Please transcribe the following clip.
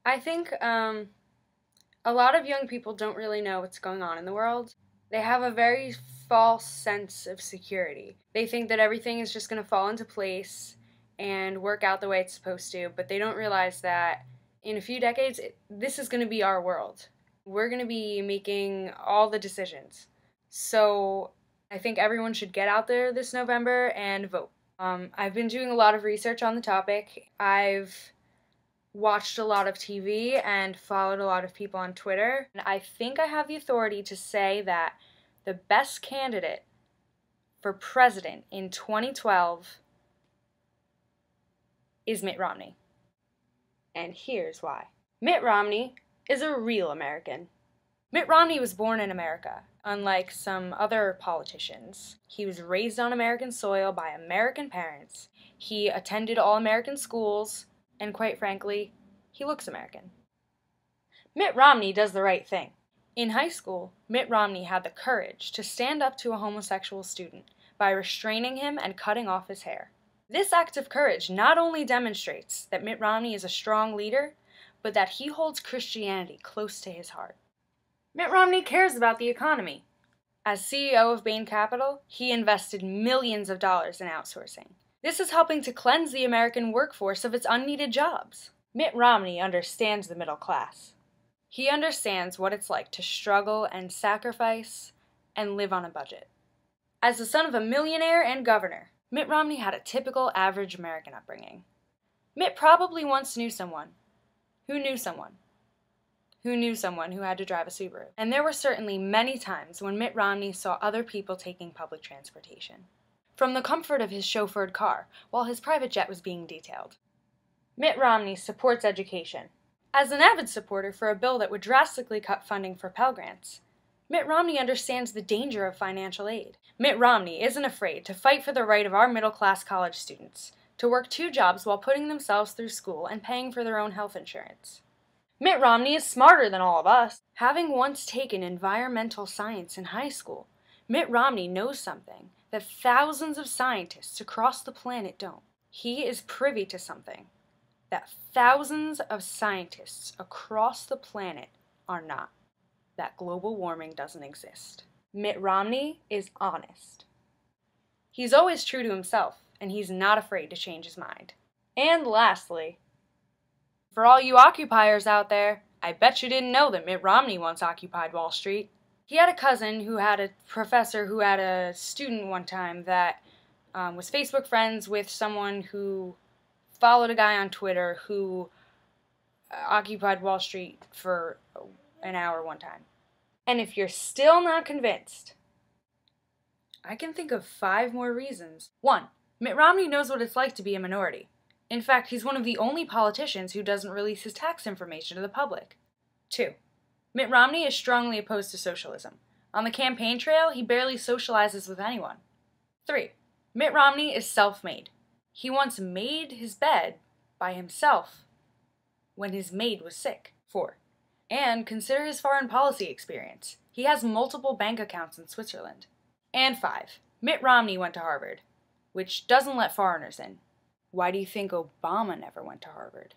I think a lot of young people don't really know what's going on in the world. They have a very false sense of security. They think that everything is just going to fall into place and work out the way it's supposed to, but they don't realize that in a few decades, this is going to be our world. We're going to be making all the decisions. So I think everyone should get out there this November and vote. I've been doing a lot of research on the topic. I've watched a lot of TV and followed a lot of people on Twitter. And I think I have the authority to say that the best candidate for president in 2012 is Mitt Romney. And here's why. Mitt Romney is a real American. Mitt Romney was born in America, unlike some other politicians. He was raised on American soil by American parents. He attended all American schools, and quite frankly, he looks American. Mitt Romney does the right thing. In high school, Mitt Romney had the courage to stand up to a homosexual student by restraining him and cutting off his hair. This act of courage not only demonstrates that Mitt Romney is a strong leader, but that he holds Christianity close to his heart. Mitt Romney cares about the economy. As CEO of Bain Capital, he invested millions of dollars in outsourcing. This is helping to cleanse the American workforce of its unneeded jobs. Mitt Romney understands the middle class. He understands what it's like to struggle and sacrifice and live on a budget. As the son of a millionaire and governor, Mitt Romney had a typical average American upbringing. Mitt probably once knew someone who knew someone who knew someone who had to drive a Subaru. And there were certainly many times when Mitt Romney saw other people taking public transportation, from the comfort of his chauffeured car while his private jet was being detailed. Mitt Romney supports education. As an avid supporter for a bill that would drastically cut funding for Pell Grants, Mitt Romney understands the danger of financial aid. Mitt Romney isn't afraid to fight for the right of our middle-class college students to work 2 jobs while putting themselves through school and paying for their own health insurance. Mitt Romney is smarter than all of us. Having once taken environmental science in high school, Mitt Romney knows something that thousands of scientists across the planet don't. He is privy to something that thousands of scientists across the planet are not. That global warming doesn't exist. Mitt Romney is honest. He's always true to himself, and he's not afraid to change his mind. And lastly, for all you occupiers out there, I bet you didn't know that Mitt Romney once occupied Wall Street. He had a cousin who had a professor who had a student one time that was Facebook friends with someone who followed a guy on Twitter who occupied Wall Street for an hour one time. And if you're still not convinced, I can think of 5 more reasons. 1. Mitt Romney knows what it's like to be a minority. In fact, he's one of the only politicians who doesn't release his tax information to the public. 2. Mitt Romney is strongly opposed to socialism. On the campaign trail, he barely socializes with anyone. 3. Mitt Romney is self-made. He once made his bed by himself when his maid was sick. 4. And consider his foreign policy experience. He has multiple bank accounts in Switzerland. And 5. Mitt Romney went to Harvard, which doesn't let foreigners in. Why do you think Obama never went to Harvard?